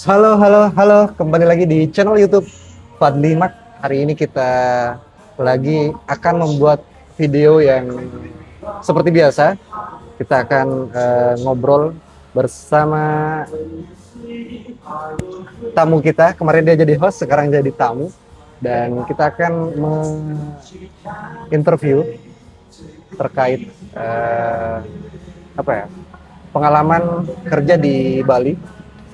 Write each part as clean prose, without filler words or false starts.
Halo, halo, halo. Kembali lagi di channel YouTube Fadli Mak. Hari ini kita lagi akan membuat video yang seperti biasa. Kita akan ngobrol bersama tamu kita. Kemarin dia jadi host, sekarang jadi tamu. Dan kita akan menginterview terkait apa ya, pengalaman kerja di Bali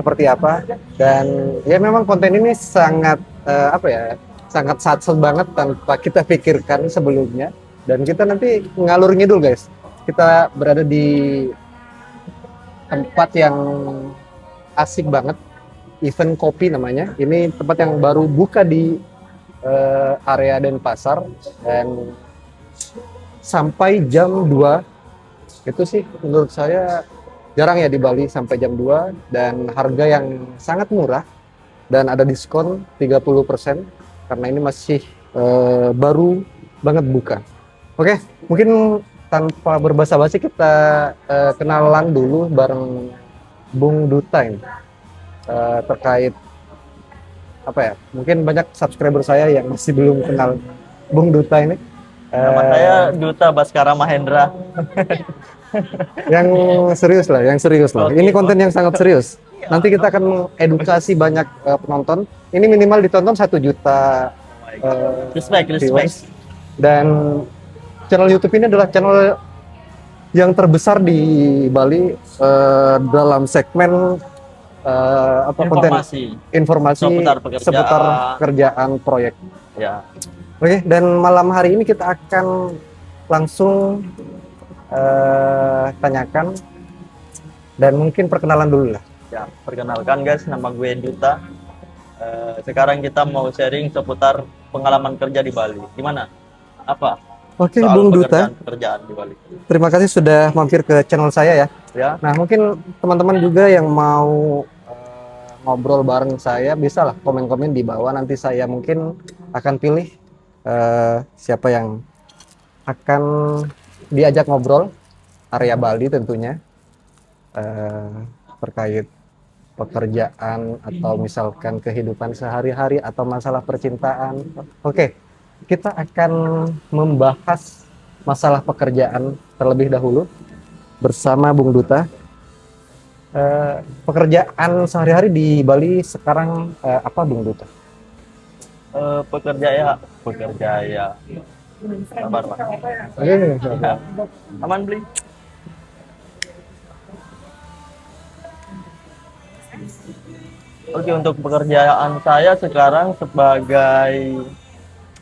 seperti apa. Dan ya memang konten ini sangat apa ya, sangat satset banget tanpa kita pikirkan sebelumnya, dan kita nanti ngalur ngidul guys. Kita berada di tempat yang asik banget, Event Kopi namanya. Ini tempat yang baru buka di area Denpasar, dan sampai jam 2 itu sih menurut saya jarang ya di Bali sampai jam 2, dan harga yang sangat murah dan ada diskon 30% karena ini masih baru banget buka. Oke, mungkin tanpa berbasa-basi kita kenalan dulu bareng Bung Duta ini, terkait apa ya, mungkin banyak subscriber saya yang masih belum kenal Bung Duta ini. Nama saya Duta Baskara Mahendra. Yang serius lah, yang serius lah. Oke. Ini konten yang sangat serius. Nanti kita akan mengedukasi banyak penonton. Ini minimal ditonton 1 juta Respect. viewers. Dan channel YouTube ini adalah channel yang terbesar di Bali dalam segmen apa, konten informasi seputar pekerjaan proyek. Ya. Oke, dan malam hari ini kita akan langsung tanyakan, dan mungkin perkenalan dulu lah. Ya, perkenalkan guys, nama gue Duta. Sekarang kita mau sharing seputar pengalaman kerja di Bali. Gimana? Apa? Oke, Soal Bung Duta, pekerjaan di Bali. terima kasih sudah mampir ke channel saya ya. Ya. Nah, mungkin teman-teman juga yang mau ngobrol bareng saya, bisa lah komen-komen di bawah. Nanti saya mungkin akan pilih siapa yang akan diajak ngobrol, area Bali tentunya, terkait pekerjaan atau misalkan kehidupan sehari-hari atau masalah percintaan. Oke, kita akan membahas masalah pekerjaan terlebih dahulu bersama Bung Duta. Pekerjaan sehari-hari di Bali sekarang apa, Bung Duta? Pekerja ya. Sabar, Pak. Oke, Ya. Aman beli. Oke, untuk pekerjaan saya sekarang sebagai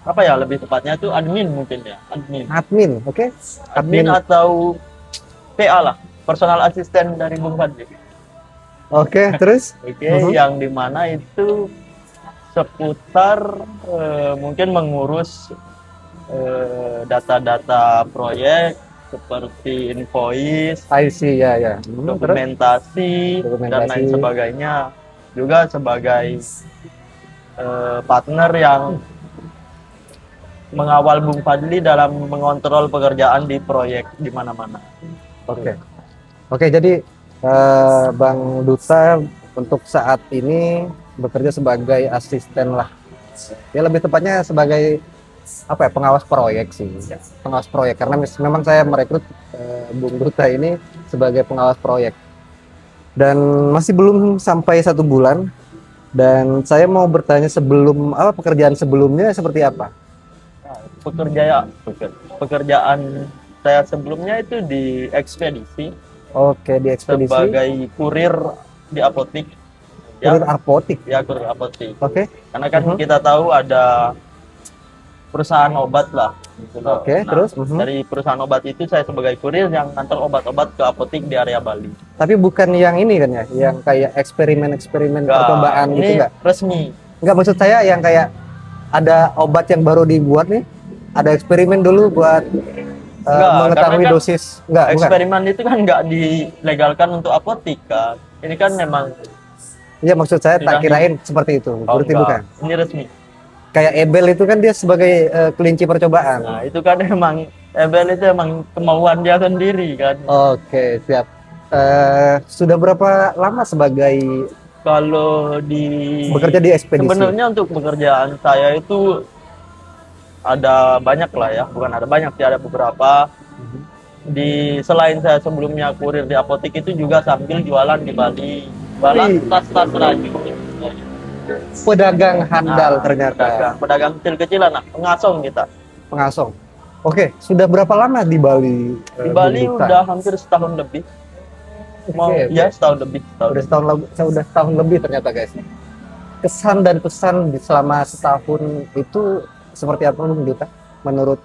apa ya, lebih tepatnya itu admin mungkin ya, admin, oke. admin atau PA lah, personal assistant dari Bung Fadli. Oke, terus? Oke, yang dimana itu seputar mungkin mengurus data-data proyek seperti invoice, I see, ya, ya. dokumentasi, dan lain sebagainya. Juga sebagai partner yang mengawal Bung Fadli dalam mengontrol pekerjaan di proyek di mana-mana. Oke, jadi Bang Duta untuk saat ini bekerja sebagai asisten lah. Ya, lebih tepatnya sebagai apa ya, pengawas proyek sih. Pengawas proyek, karena memang saya merekrut Bung Duta ini sebagai pengawas proyek. Dan masih belum sampai 1 bulan. Dan saya mau bertanya, sebelum apa, pekerjaan sebelumnya seperti apa? Pekerjaan saya sebelumnya itu di ekspedisi. Oke, di ekspedisi. Sebagai kurir di apotik. Kurir apotik. Ya, kurir apotik. Oke. Karena kan kita tahu ada perusahaan obat lah. Gitu. Oke, nah, terus dari perusahaan obat itu saya sebagai kurir yang ngantar obat-obat ke apotik di area Bali. Tapi bukan yang ini kan ya, yang kayak eksperimen percobaan gitu, enggak? Resmi. Enggak, maksud saya yang kayak ada obat yang baru dibuat nih, ada eksperimen dulu buat mengetahui kan dosis. Enggak, eksperimen itu kan nggak dilegalkan untuk apotik kan. Ini kan memang. Iya, maksud saya tak kirain seperti itu. Berarti bukan. Ini resmi. Kayak Ebel itu kan dia sebagai kelinci percobaan. Nah, itu kan emang Ebel itu emang kemauan dia sendiri kan. Oke, siap. Sudah berapa lama sebagai Kalau di Bekerja di ekspedisi. sebenarnya untuk pekerjaan saya itu ada banyak lah ya, bukan ada banyak sih, ada beberapa. Di selain saya sebelumnya kurir di apotek itu juga sambil jualan di Bali, jualan Wih. tas-tas raju. Pedagang handal ternyata. Pedagang kecil-kecilan, nah, pengasong kita. Pengasong. Oke, sudah berapa lama di Bali? Di Bali Bung Duta? udah hampir setahun lebih. Mau Oke, ya oke. setahun lebih, setahun. Udah setahun lebih, saya udah setahun lebih ternyata guys. Kesan dan pesan selama setahun itu seperti apa Bung Duta? Menurut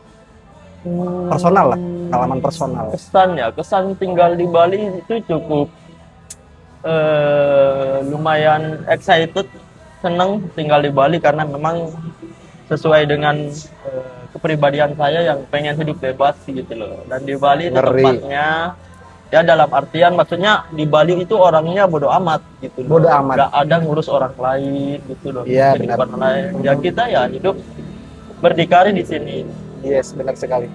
personal lah, pengalaman personal. Kesan tinggal di Bali itu cukup lumayan excited, seneng tinggal di Bali karena memang sesuai dengan kepribadian saya yang pengen hidup bebas gitu loh. Dan di Bali itu Ngeri. tempatnya ya dalam artian maksudnya di Bali itu orangnya bodo amat gitu loh. Bodo amat. Gak ada ngurus orang lain gitu loh. Iya, Kehidupan benar. lain. Ya kita ya hidup berdikari di sini. Yes, benar sekali.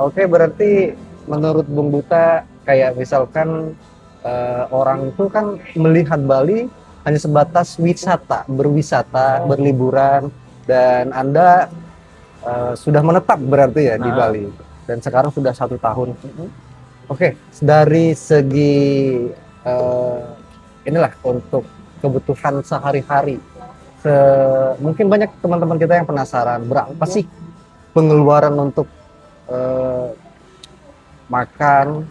Oke, berarti menurut Bung Duta kayak misalkan orang itu kan melihat Bali hanya sebatas wisata, berwisata, berliburan, dan Anda sudah menetap berarti ya di Nah. Bali, dan sekarang sudah 1 tahun. Oke, dari segi inilah untuk kebutuhan sehari-hari, mungkin banyak teman-teman kita yang penasaran berapa sih pengeluaran untuk makan,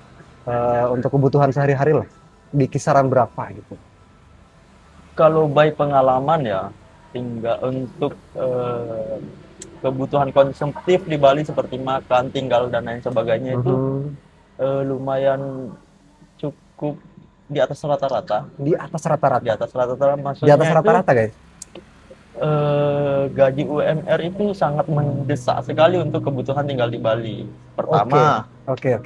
untuk kebutuhan sehari-hari lah, di kisaran berapa gitu. Kalau by pengalaman ya, tinggal untuk kebutuhan konsumtif di Bali seperti makan, tinggal dan lain sebagainya itu lumayan cukup di atas rata-rata. Di atas rata-rata. Di atas rata-rata Di maksudnya atas rata-rata guys. gaji UMR itu sangat mendesak sekali untuk kebutuhan tinggal di Bali. Pertama, Oke.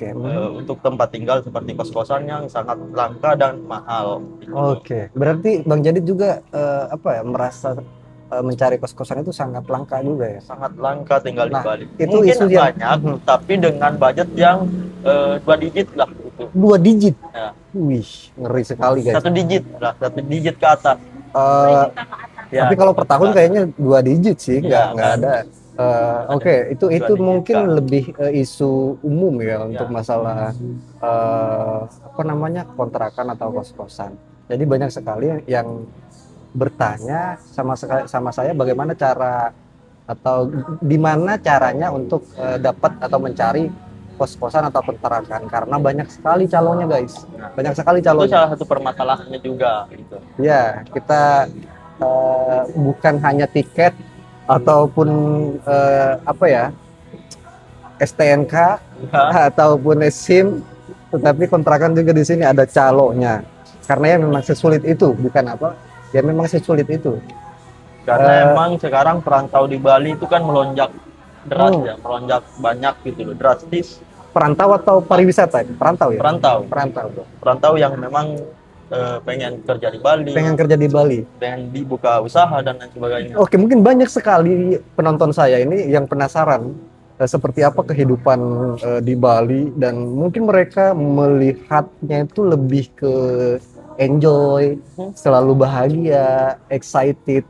untuk tempat tinggal seperti kos-kosan yang sangat langka dan mahal. Oke. Berarti Bang Jadid juga apa ya, merasa mencari kos-kosan itu sangat langka juga ya. Sangat langka tinggal Nah, di Bali. itu Mungkin isu yang- banyak, tapi dengan budget yang 2 digit lah gitu. 2 digit. Ya. Wih, ngeri sekali guys. 1 digit lah, 1 digit ke atas. Ya, Tapi kalau per tahun kayaknya 2 digit sih, nggak kan? ada. Oke, itu 2 digit mungkin kan. lebih isu umum ya untuk Ya. masalah apa namanya, kontrakan atau kos-kosan. Jadi banyak sekali yang bertanya sama saya bagaimana cara atau di mana caranya untuk dapat atau mencari kos-kosan atau kontrakan, karena banyak sekali calonnya guys. Banyak sekali Itu calonnya. salah satu permasalahannya juga gitu. Ya, kita bukan hanya tiket ataupun apa ya, STNK Ya. ataupun SIM, tetapi kontrakan juga di sini ada calonnya. Karena ya memang sesulit itu, bukan apa? Ya memang sesulit itu. Karena emang sekarang perantau di Bali itu kan melonjak deras Oh. ya, melonjak banyak gitu loh, drastis. Perantau atau pariwisata? Perantau ya? Perantau, Perantau. perantau yang memang pengen kerja di Bali, Pengen kerja di Bali. pengen dibuka usaha dan lain sebagainya. Oke, mungkin banyak sekali penonton saya ini yang penasaran seperti apa kehidupan di Bali, dan mungkin mereka melihatnya itu lebih ke enjoy, selalu bahagia, excited.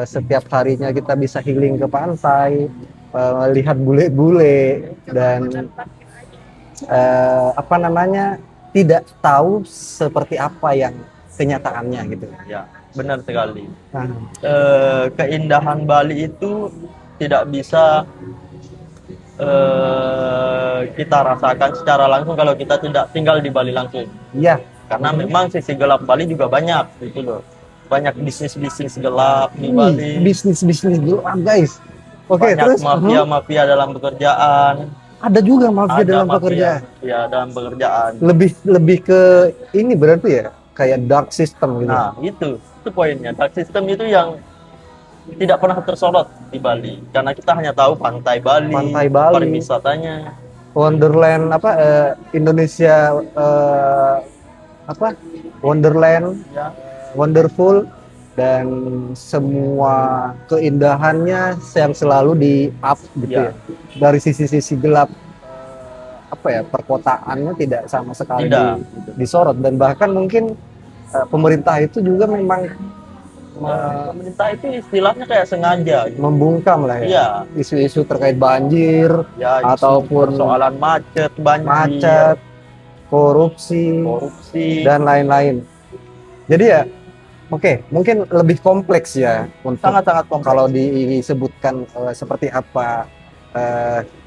Setiap harinya kita bisa healing ke pantai, lihat bule-bule, dan apa namanya, tidak tahu seperti apa yang kenyataannya gitu. Ya, benar sekali. Nah, Keindahan Bali itu tidak bisa kita rasakan secara langsung kalau kita tidak tinggal di Bali langsung. iya, Karena memang sisi gelap Bali juga banyak gitu loh. Banyak bisnis-bisnis gelap di Bali. bisnis gelap guys. Oke, Banyak terus mafia-mafia dalam pekerjaan. ada juga mafia Ada dalam mafia- pekerjaan. Ya, dalam pekerjaan. Lebih ke ini berarti ya, kayak dark system gitu. Nah, itu poinnya. Dark system itu yang tidak pernah tersorot di Bali. Karena kita hanya tahu pantai Bali, Pantai Bali. pariwisatanya. Wonderland apa, Indonesia apa, Wonderland, Ya, wonderful, dan semua keindahannya yang selalu di up gitu Ya. ya. Dari sisi-sisi gelap apa ya, perkotaannya tidak sama sekali tidak. disorot, dan bahkan mungkin pemerintah itu juga memang Pemerintah itu istilahnya kayak sengaja gitu. membungkam lah ya Iya, isu-isu terkait banjir ya isu ataupun persoalan macet, banjir, macet, korupsi korupsi. dan lain-lain. Jadi ya, oke, mungkin lebih kompleks ya untuk Sangat-sangat kompleks. kalau disebutkan seperti apa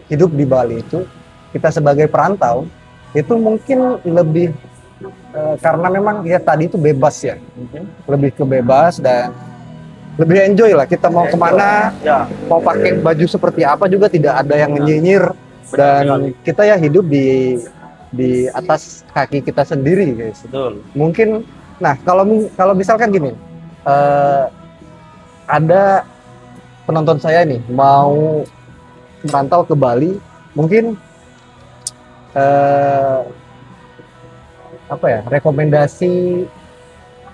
hidup di Bali itu, kita sebagai perantau itu mungkin lebih karena memang ya tadi itu bebas ya, Mungkin. lebih ke bebas dan lebih enjoy lah. Kita mau kemana, Ya, mau pakai baju seperti apa juga tidak ada yang nyinyir dan kita ya hidup di atas kaki kita sendiri, guys. betul. Mungkin, nah kalau misalkan gini, ada penonton saya nih mau merantau ke Bali, mungkin apa ya, rekomendasi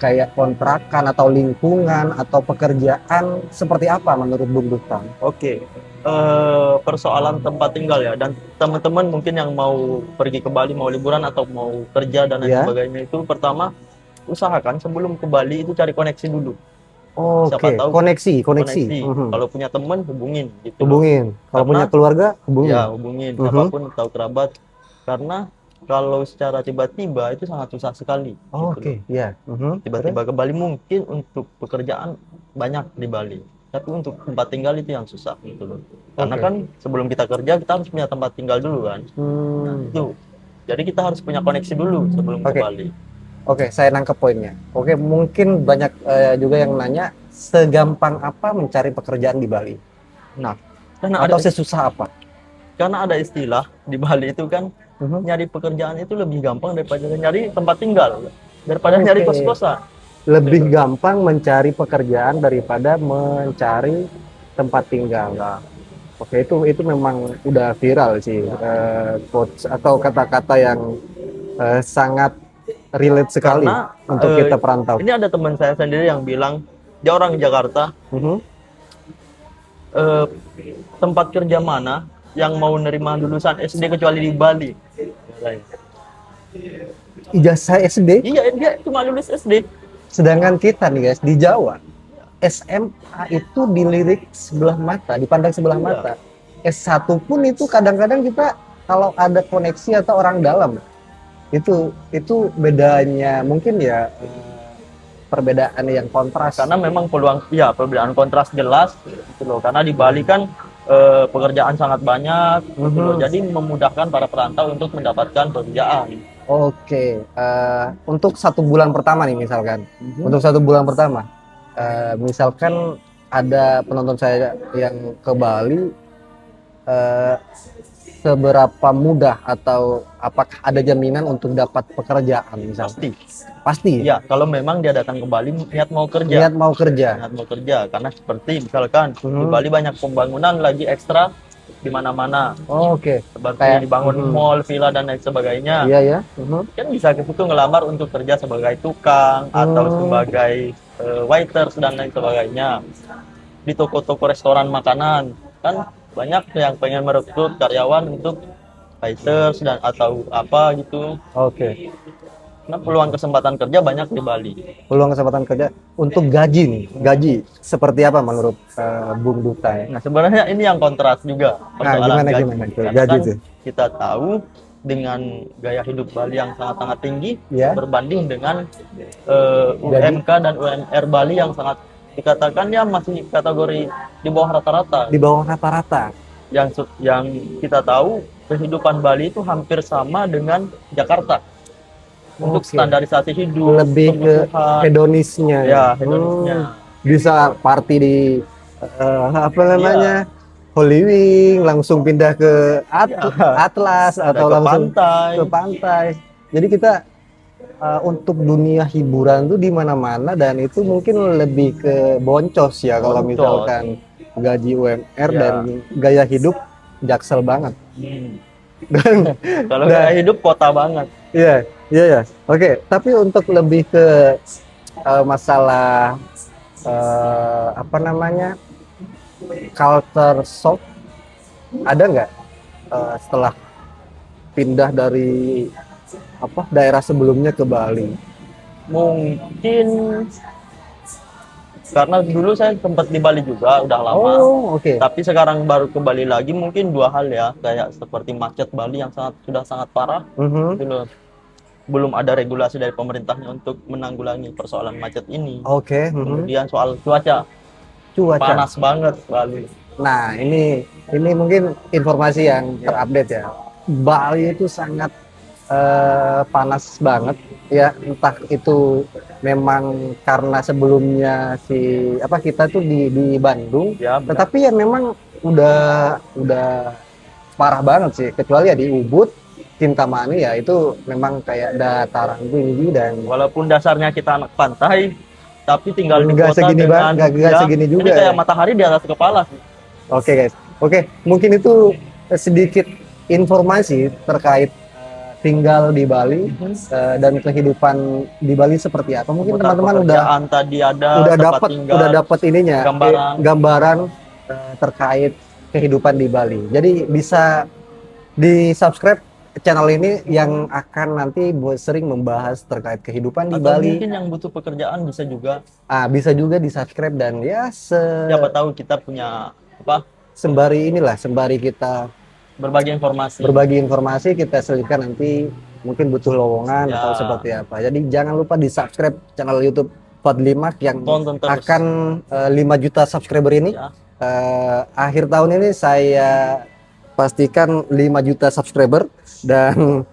kayak kontrakan atau lingkungan atau pekerjaan seperti apa menurut Bung Duta? Oke. Persoalan tempat tinggal ya, dan teman-teman mungkin yang mau pergi ke Bali, mau liburan atau mau kerja dan lain Ya. sebagainya, itu pertama usahakan sebelum ke Bali itu cari koneksi dulu. Oke, Siapa tahu koneksi. koneksi. Kalau punya teman hubungin gitu. Hubungin. Kalau Karena- punya keluarga, hubungin. Ya, hubungin siapapun tahu kerabat. Karena kalau secara tiba-tiba itu sangat susah sekali. Oh, gitu Oke, loh. ya. Tiba-tiba ke Bali mungkin untuk pekerjaan banyak di Bali. Tapi untuk tempat tinggal itu yang susah gitu loh. Karena Oke. kan sebelum kita kerja kita harus punya tempat tinggal dulu kan. Itu. Jadi kita harus punya koneksi dulu sebelum ke Oke. Bali. Oke, saya nangkep poinnya. Oke, mungkin banyak juga yang nanya segampang apa mencari pekerjaan di Bali Nah, karena atau ada sesusah apa? karena ada istilah di Bali itu kan nyari pekerjaan itu lebih gampang daripada nyari tempat tinggal, daripada nyari Oke. kos-kosan. Lebih gampang mencari pekerjaan daripada mencari tempat tinggal. Nah, Oke, itu memang udah viral sih, quotes atau kata-kata yang sangat relate sekali Karena, untuk kita perantau. ini ada teman saya sendiri yang bilang dia orang Jakarta, Mhm. tempat kerja mana yang mau nerima lulusan SD kecuali di Bali. Ijazah SD, Iya, dia cuma lulus SD. sedangkan kita nih guys di Jawa SMA itu dilirik sebelah mata, dipandang sebelah Iya. mata. S1 pun itu kadang-kadang kita kalau ada koneksi atau orang dalam itu bedanya mungkin ya perbedaan yang kontras. Karena memang perbedaan kontras jelas gitu loh. Karena di Bali kan pekerjaan sangat banyak gitu loh. Jadi memudahkan para perantau untuk mendapatkan pekerjaan. Oke, untuk 1 bulan pertama nih misalkan, untuk 1 bulan pertama, misalkan ada penonton saya yang ke Bali, seberapa mudah atau apakah ada jaminan untuk dapat pekerjaan misalkan? Pasti. Ya, kalau memang dia datang ke Bali niat mau kerja. Niat mau kerja. Niat mau kerja, karena seperti misalkan di Mhm. Bali banyak pembangunan lagi ekstra di mana-mana. Oke. Seperti Kayak- dibangun mall, villa dan lain sebagainya. Iya ya. Kan bisa ke situ ngelamar untuk kerja sebagai tukang atau sebagai waiters dan lain sebagainya. Di toko-toko restoran makanan kan banyak yang pengen merekrut karyawan untuk waiters dan atau apa gitu. Oke. Nah, peluang kesempatan kerja banyak di Bali. Peluang kesempatan kerja untuk gaji nih, gaji seperti apa menurut Bung Duta ya? Nah, sebenarnya ini yang kontras juga persoalan gimana, gaji. gimana? Karena Gaji kan itu. kita tahu dengan gaya hidup Bali yang sangat-sangat tinggi Ya. berbanding dengan UMK dan UMR Bali yang sangat dikatakan ya masih kategori di bawah rata-rata. Di bawah rata-rata. Yang kita tahu kehidupan Bali itu hampir sama dengan Jakarta untuk Oke. standarisasi hidup, Lebih ke kebutuhan. hedonisnya. Ya, hedonisnya. Bisa party di apa namanya? Holy Wing, langsung pindah ke Atlas atau ke langsung pantai. ke pantai. Jadi kita untuk dunia hiburan tuh di mana-mana dan itu mungkin lebih ke boncos ya kalau Boncos. misalkan gaji UMR Ya. dan gaya hidup jaksel banget. Dan Kalau gaya hidup kota banget. iya, iya ya. Oke, tapi untuk lebih ke masalah apa namanya? Culture shock ada nggak setelah pindah dari daerah sebelumnya ke Bali? Mungkin karena dulu saya sempat di Bali juga udah lama. Oh, oke. Tapi sekarang baru ke Bali lagi, mungkin dua hal ya, kayak seperti macet Bali yang sudah sangat parah Mhm. gitu loh. Belum ada regulasi dari pemerintahnya untuk menanggulangi persoalan macet ini. Oke, mhm. Kemudian soal cuaca, Cuaca. panas banget Bali. Nah, ini mungkin informasi yang terupdate ya. Bali itu sangat panas banget ya, entah itu memang karena sebelumnya kita tuh di Bandung, Ya, benar. tetapi ya memang udah parah banget sih, kecuali ya di Ubud, Kintamani ya itu memang kayak dataran tinggi dan Walaupun dasarnya kita anak pantai, tapi tinggal di nggak kota segini dengan nggak segini ini juga kayak ya. matahari di atas kepala sih. Oke guys, oke mungkin itu sedikit informasi terkait tinggal di Bali dan kehidupan di Bali seperti apa. Mungkin Seputar teman-teman pekerjaan tadi ada, tempat tinggal, udah dapat ininya gambaran. gambaran terkait kehidupan di Bali. Jadi bisa di subscribe channel ini yang akan nanti sering membahas terkait kehidupan di Atau Bali. mungkin yang butuh pekerjaan bisa juga. Bisa juga di subscribe dan ya Siapa tahu kita punya apa sembari kita berbagi informasi. kita selipkan nanti mungkin butuh lowongan Ya. atau seperti apa. Jadi jangan lupa di subscribe channel YouTube Fadlimak yang Tonton terus. akan 5 juta subscriber ini. Ya. Akhir tahun ini saya pastikan 5 juta subscriber dan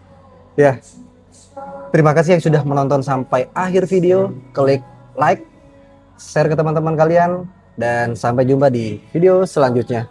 ya terima kasih yang sudah menonton sampai akhir video. Klik like, share ke teman-teman kalian dan sampai jumpa di video selanjutnya.